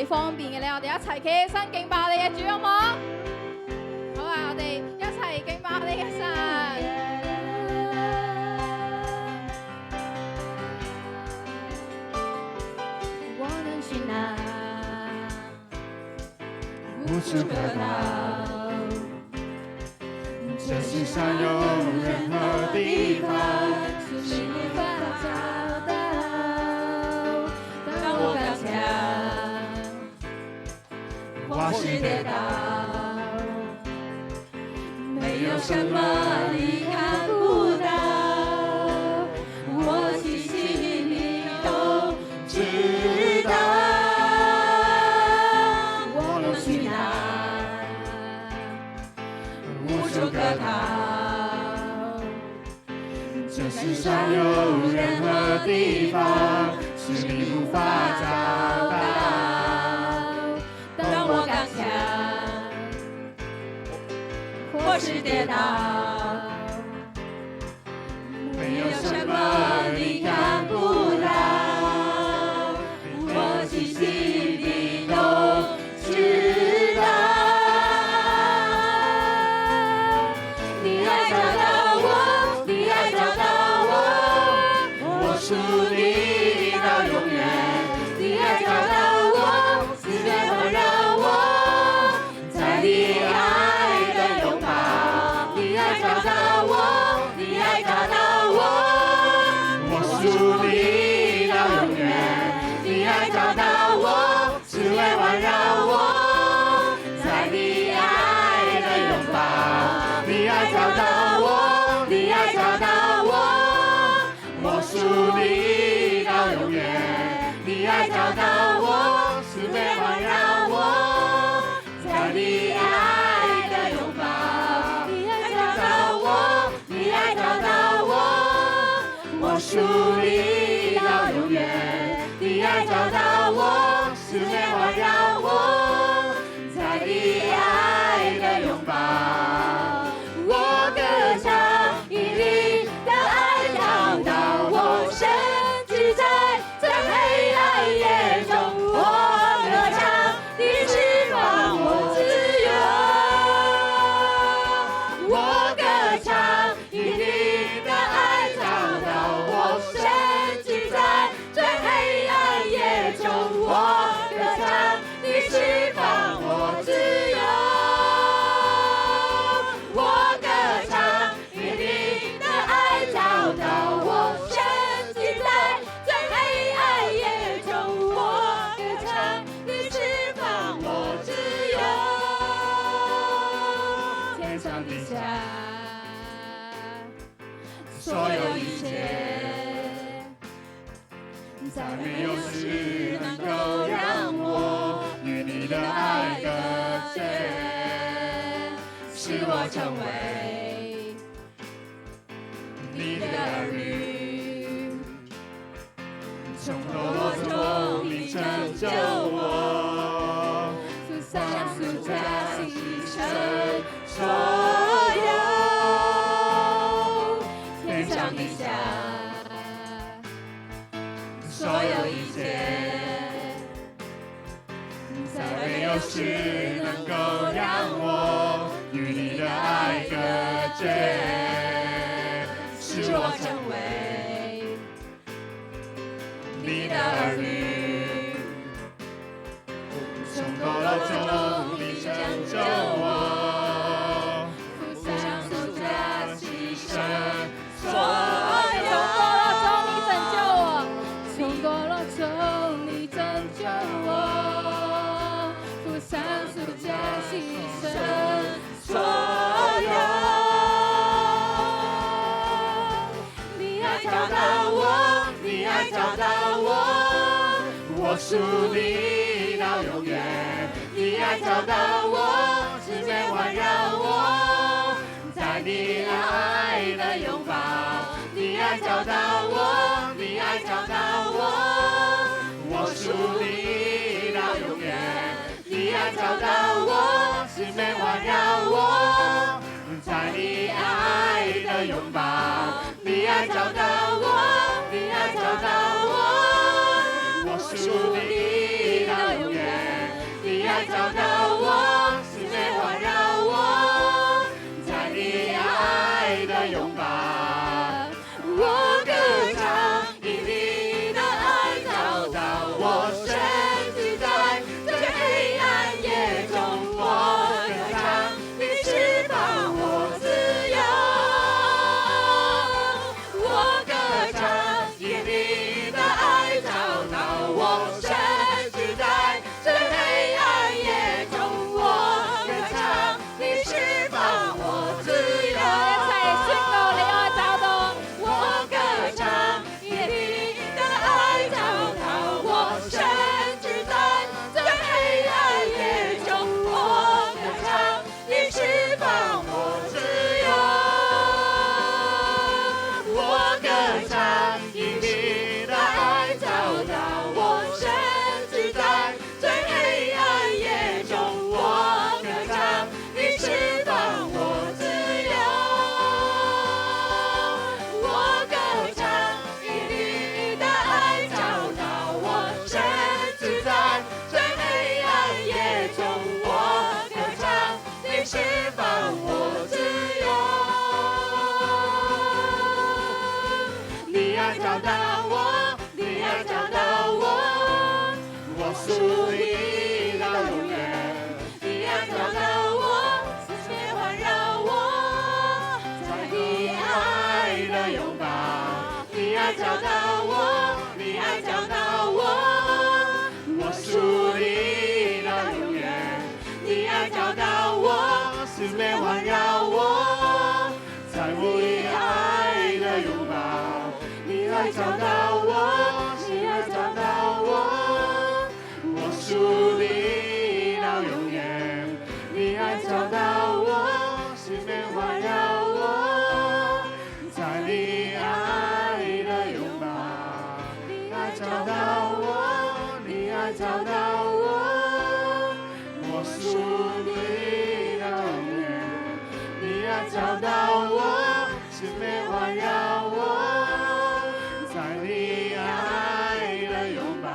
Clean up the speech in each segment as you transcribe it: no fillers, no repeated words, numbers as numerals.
你方便嘅咧，我哋一齊企起身敬拜我哋嘅主，好唔好？好啊，我哋一齊敬拜我哋嘅神。我能去哪？无处可逃。这世上有任何地方是你无法找到。当我刚强，或是跌倒，没有什么你看不到，我细细你都知道。我能去哪？无处可逃。这世上有任何地方是你无法找到。当我刚强，或是跌倒，没有什么你看不到，我细细你都知道。你爱找到我，你爱找到我，我属你到永远。你爱找到我，思念环绕我，在你爱的拥抱。你爱找到我，你爱找到我，我属你到永远。你爱找到我，思念环绕我，在你爱的拥抱。你爱找到我，你爱找到我，我属你到永远。你爱找到我，思念环绕我，在你爱的拥抱。你爱找到我，你爱找到我，我属你到永远。你爱找到我，思念环绕我，在你爱的拥抱。我歌唱，因你的爱找到我，神只在黑暗夜中。我歌唱，你释放我自由。我歌唱，因你的爱找到我，神只在黑暗夜中。我歌唱，你释放我自由。我歌唱，因你的爱找到我，神只在黑暗夜中。我歌唱，你释放我自由。天上地下，所有一切，再没有事能够让我与你的爱隔绝，使我成为你的儿女。从堕落中你拯救我，放逐加牺牲所有，天上地下，所有一切，再没有事能够让我与你的爱隔绝，使我成为你的儿女。从堕落中你拯救我，放逐加牺牲所有。从堕落中你拯救我，付上赎价牺牲所有。你爱找到我，你爱找到我，我属你到永远。你爱找到我，思念环绕我，在你爱的拥抱。你爱找到我，你爱找到我，我属你到永远。你爱找到我，思念环绕我，在你爱的拥抱。你爱找到我，你爱找到我，我属你到永远。爱找到我，四面环绕我，在你爱的拥抱。我歌唱，因你的爱找到我，身居在这黑暗夜中。我歌唱，你释放我自由。我歌唱，因你的爱找到我，身居在这黑暗夜中。我歌唱，你释放我自由。我歌唱，因你的愛找到我，身居在這黑暗夜中。我歌唱，你釋放我自由。我歌唱，因你的愛找到我，身居在這黑暗夜中。我歌唱，你釋放我自由。我歌唱，因你的愛找到我，身居在這黑暗夜中。我歌唱，你釋放我自由。你愛找到我，你愛找到我，我屬你到永遠。你愛找到我，四面環繞我，在你愛的擁抱。你愛找到我，你愛找到我，我屬你到永遠。你愛找到我，四面環繞我，在你愛的擁抱。你愛找到我，你愛找到我，我屬你到永遠。你愛找到我，四面環繞我，在你愛的擁抱。你愛找到我，你愛找到我，我屬你到永遠。你愛找到我，四面環繞我，在你愛的擁抱。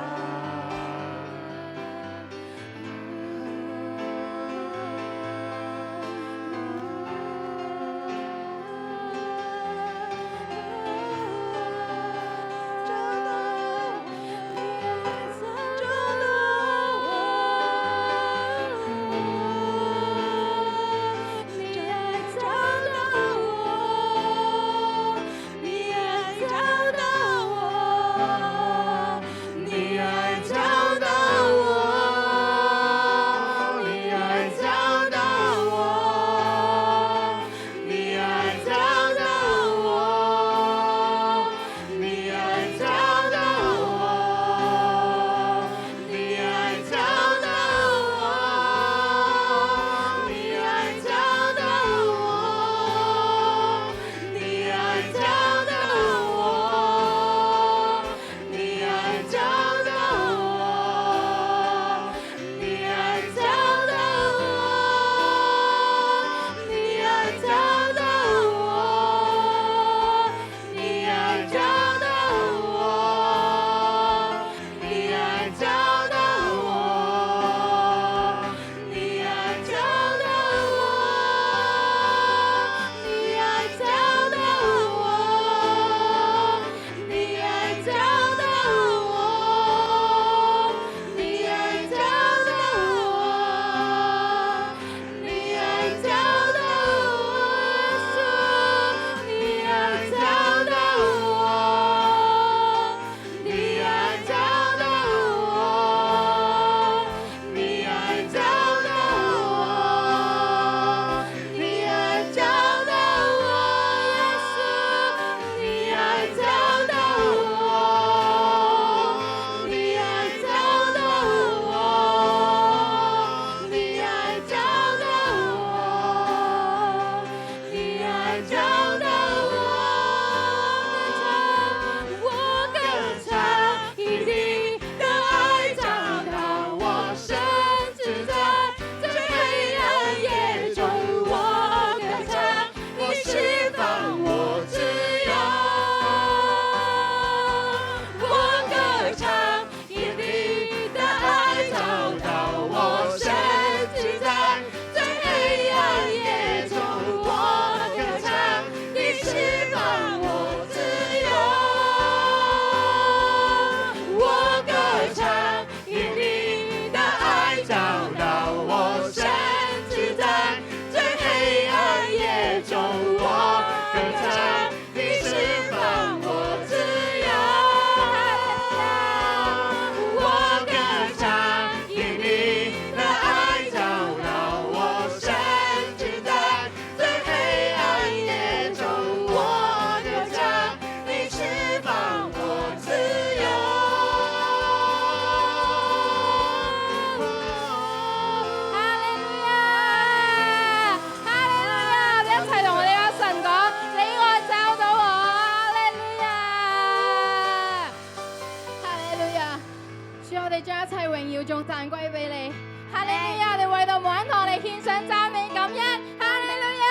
歸俾你。哈利路亞！我哋為到每一堂嚟獻上讚美感恩。哈利路亞！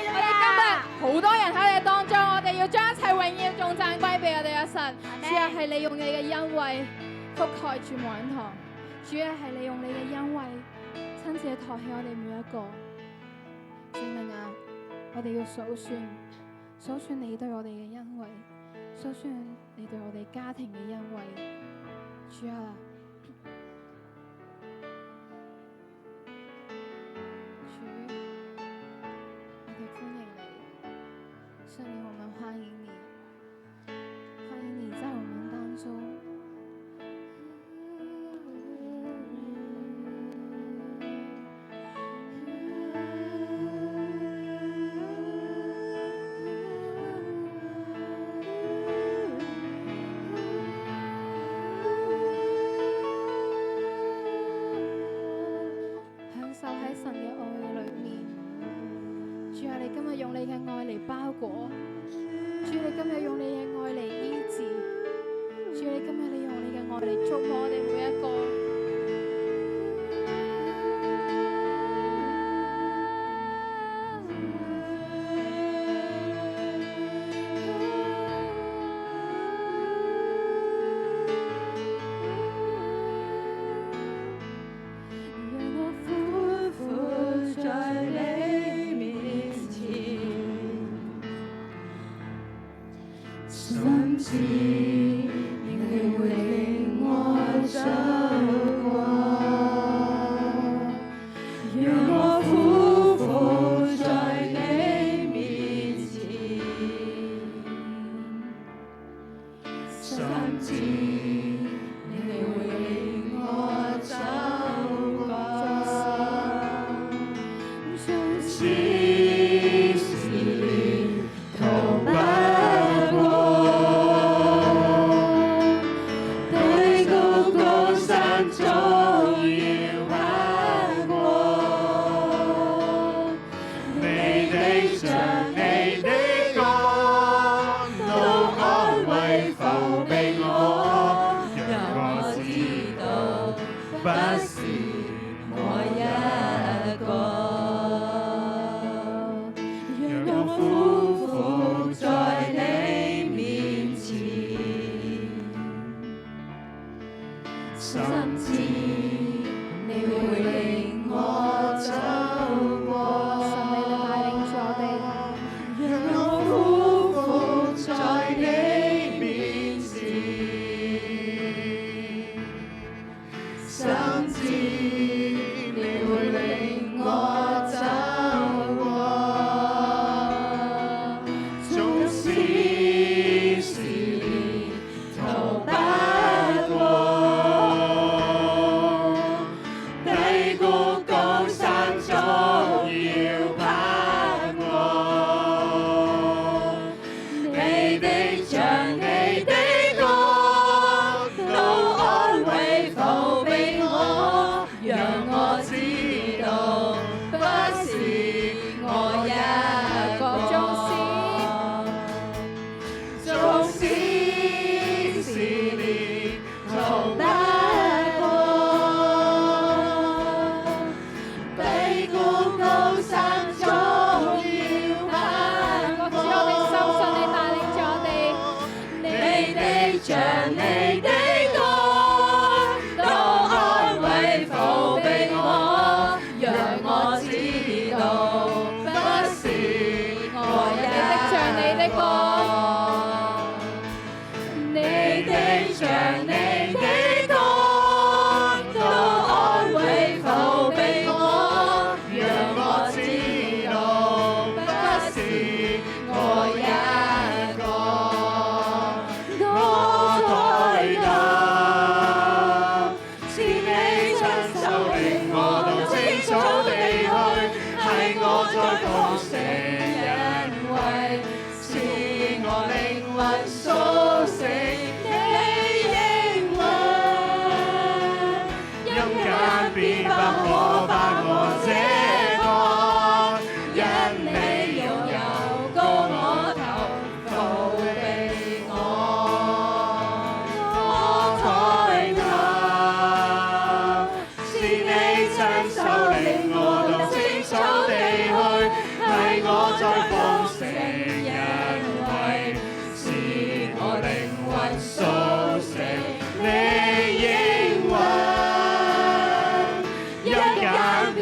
我哋今日好多人喺你當中，我哋要將一切榮耀頌讚歸俾我哋嘅神。主啊，係你用你嘅恩惠覆蓋住每一堂。主啊，係你用你嘅恩惠親自抬起我哋每一個。聖靈啊，我哋要數算你對我哋嘅恩惠，數算你對我哋家庭嘅恩惠。主啊，主，我哋歡迎你，聖靈，我們歡迎你，歡迎你在我們當中。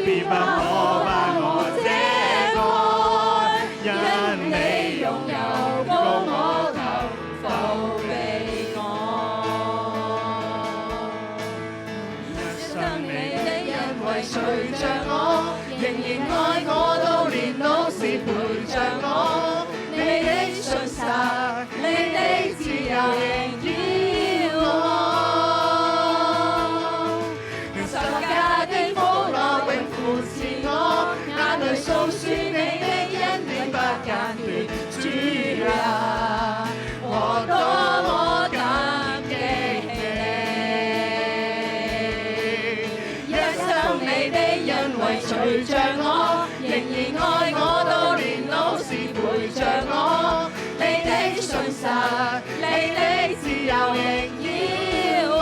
必不可把我遮蓋，因你擁有高我頭伏庇我。一生你的恩惠隨着我，仍然愛我到年老時陪着我，你的信實，你的自由縈繞我。十架的苦樂永扶持我，眼淚訴說你的恩典不間斷。主啊，我多麼感激你，一生你的恩惠隨着我，仍然愛我到年老時陪着我，你的信實，你的自由縈繞我。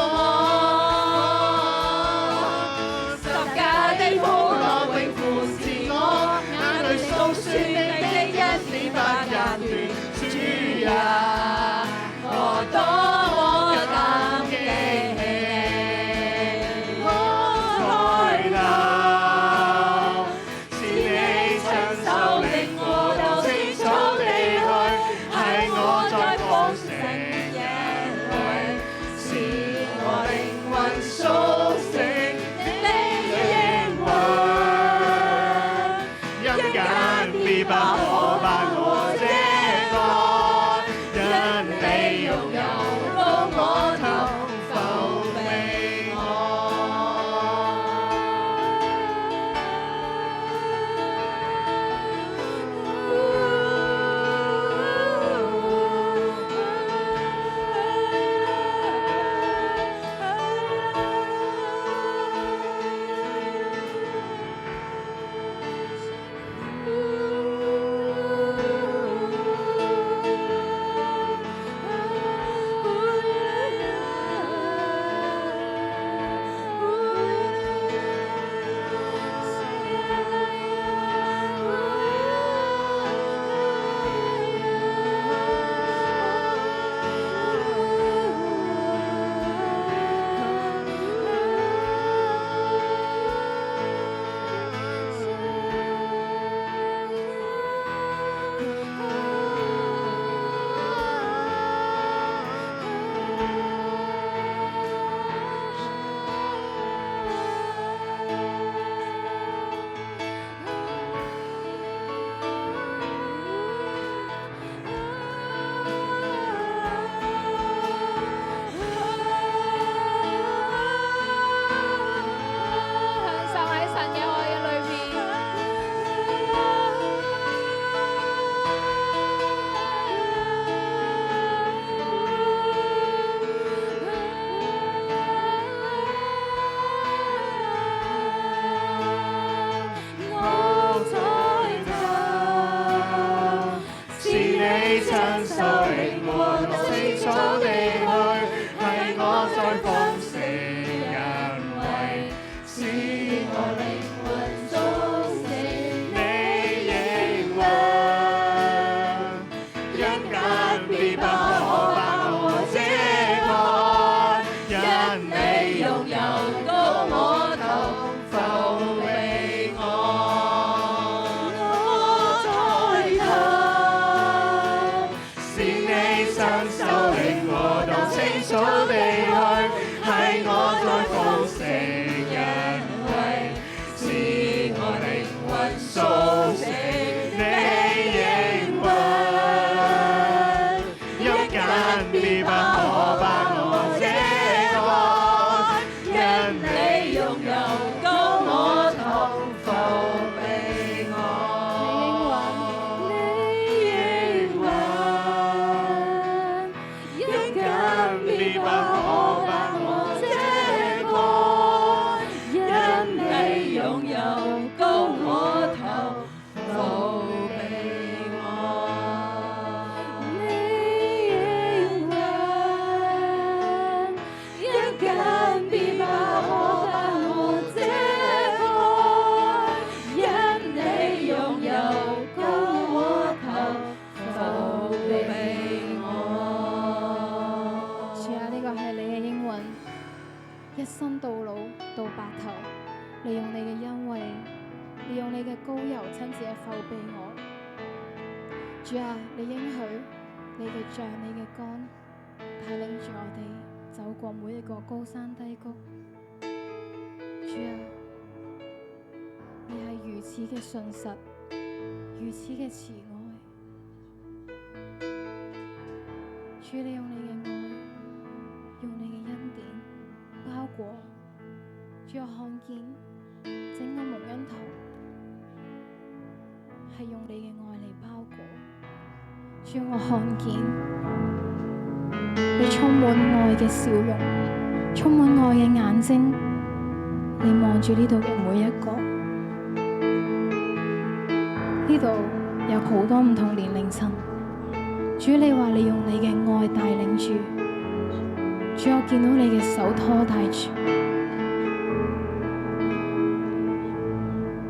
十架的苦樂永扶持我，眼淚訴說你的恩典不間斷。主啊，我多麼感激你。我抬頭，是你親手領我到青草地去，係我在豐盛野裏，使我靈魂甦醒。陰間必不可把我遮蓋，因你用你嘅恩惠，你用你嘅膏油親自嘅覆庇我。主啊，你應許你嘅杖、你嘅竿帶領住我哋走過每一個高山低谷。主啊，你係如此嘅信實，如此嘅慈愛。主，你用你嘅愛，用你嘅恩典包裹。主，我看見整個蒙恩堂係用你嘅愛嚟包裹。主，我看見你充滿愛嘅笑容，充滿愛嘅眼睛，你望住呢度嘅每一個。呢度有好多唔同年齡層。主，你話你用你嘅愛帶領住。主，我見到你嘅手拖帶住。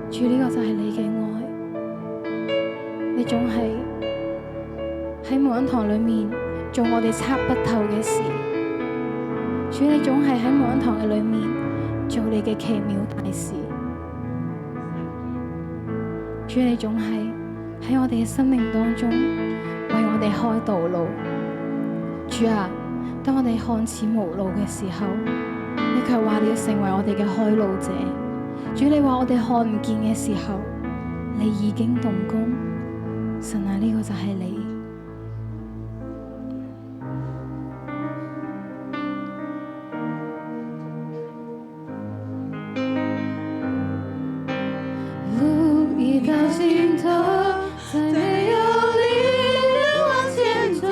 主，呢個就係你嘅愛。你總係喺蒙恩堂裏面做我哋測不透嘅事。主，你總係喺蒙恩堂嘅裏面做你嘅奇妙大事。主，你總係喺我哋嘅生命當中為我哋開道路。主啊，當我哋看似無路嘅時候，你卻話你要成為我哋嘅開路者。主，你話我哋看唔見嘅時候，你已經動工。神啊，呢個就係你。路已到盡頭，再沒有力量往前走，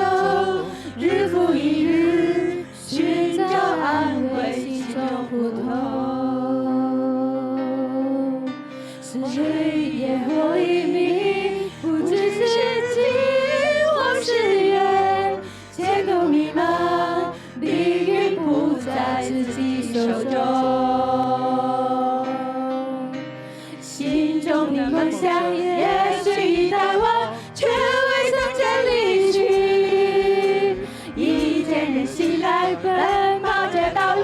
日復一日尋找安慰，心中苦痛，是黑夜或黎明，不知是晴或是月，前途迷茫，命運不在自己手中，心中的夢想也許已淡忘，卻未曾見離去，一見人醒來奔跑這道路，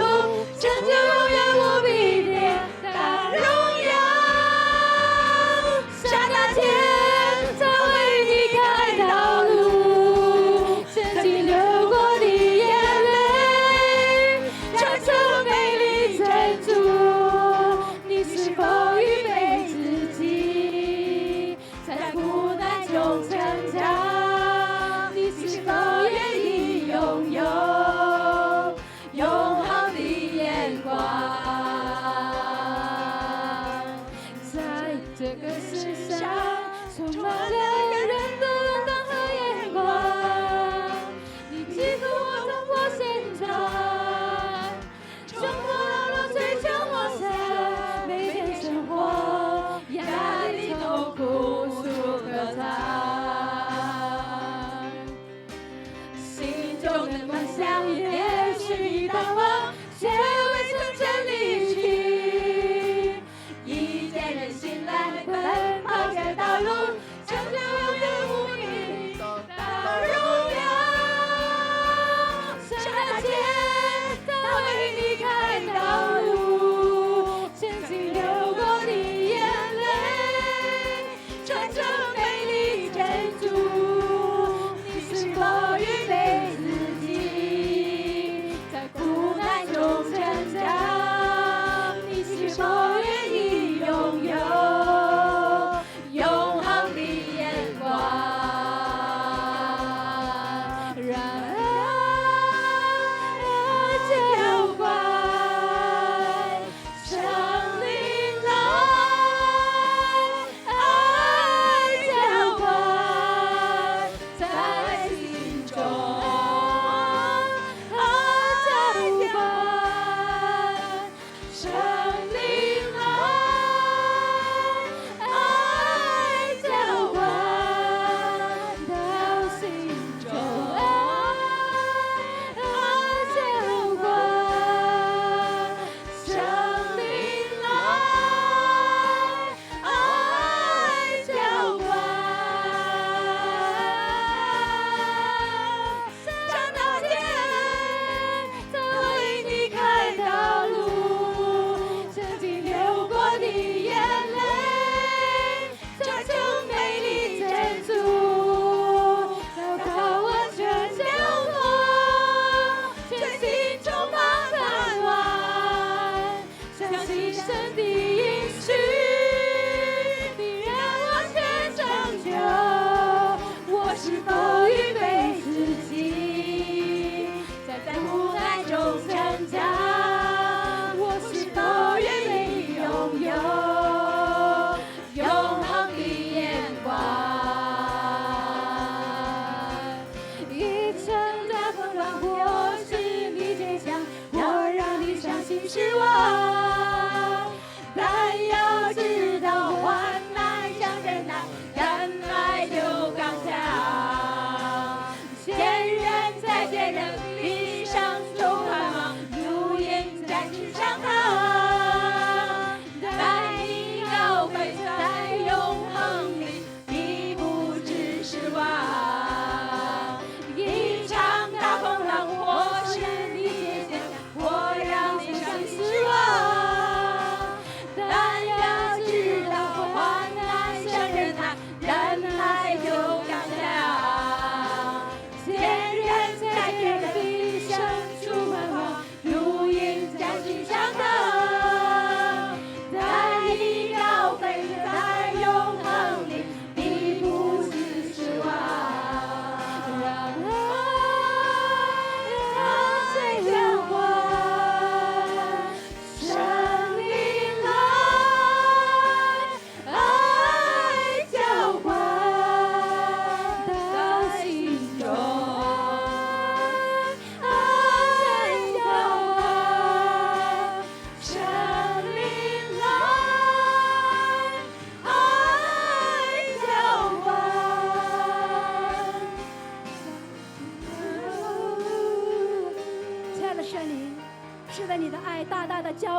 成就永遠無比的大榮耀，剎那間才為你開道路，曾經流過的眼淚轉成美麗珍珠，你是否預備自己在苦難中成長？你是否願意擁有永恆的眼光？在這個世上充滿了人的冷淡和眼光，你記住我衝破現狀，衝破牢籠追求夢想，每天生活壓力痛苦無處可藏，心中的夢想也許已淡忘，卻未曾見離去，一見人醒來奔跑這道路，成就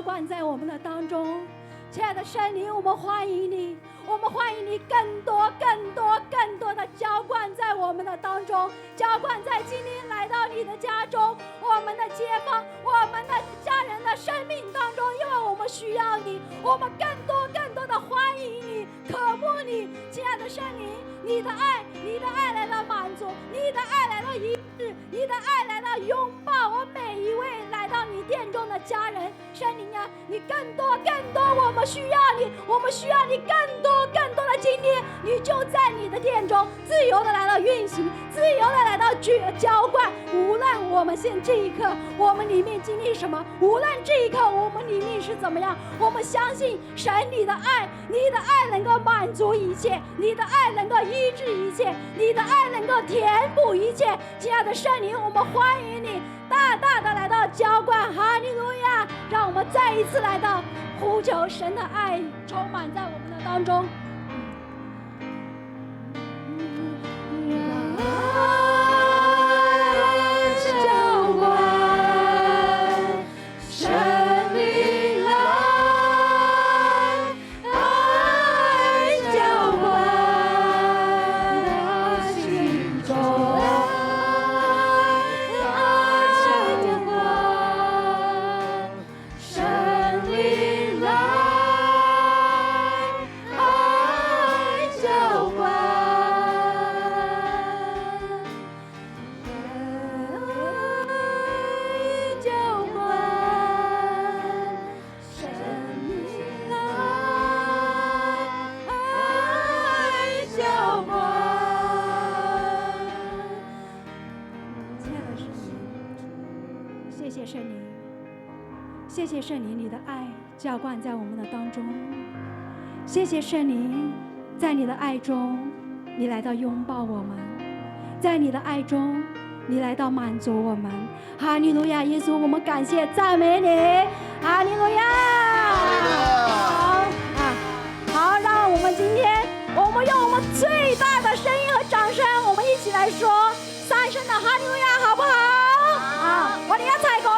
灌在我们的当中。亲爱的圣灵，我们欢迎你，我们欢迎你更多的浇灌在我们的当中，浇灌在今天来到你的家中，我们的街坊，我们的家人的生命当中，因为我们需要你，我们更多的欢迎你，渴慕你。亲爱的圣灵，你的爱来到满足，你的爱来到医治，你的爱来到拥抱我每一位来到你殿中的家人。圣灵啊，你更多，我们需要你，我们需要你更多的今天，你就在你的殿中自由的来到运行，自由的来到浇灌。无论我们现这一刻我们里面经历什么，无论这一刻我们里面是怎么样，我们相信神你的爱能够满足一切，你的爱能够医治一切，你的爱能够填补一切。亲爱的圣灵，我们欢迎你大的来到浇灌。哈利路亚！让我们再一次来到呼求神的爱充满在我们的当中。谢谢圣灵，你的爱浇灌在我们的当中。谢谢圣灵，在你的爱中，你来到拥抱我们，在你的爱中，你来到满足我们。哈利路亚！耶稣，我们感谢赞美你。哈利路亚！好，让我们今天，我们用我们最大的声音和掌声，我们一起来说3声的哈利路亚，好不好？我哋一齊講。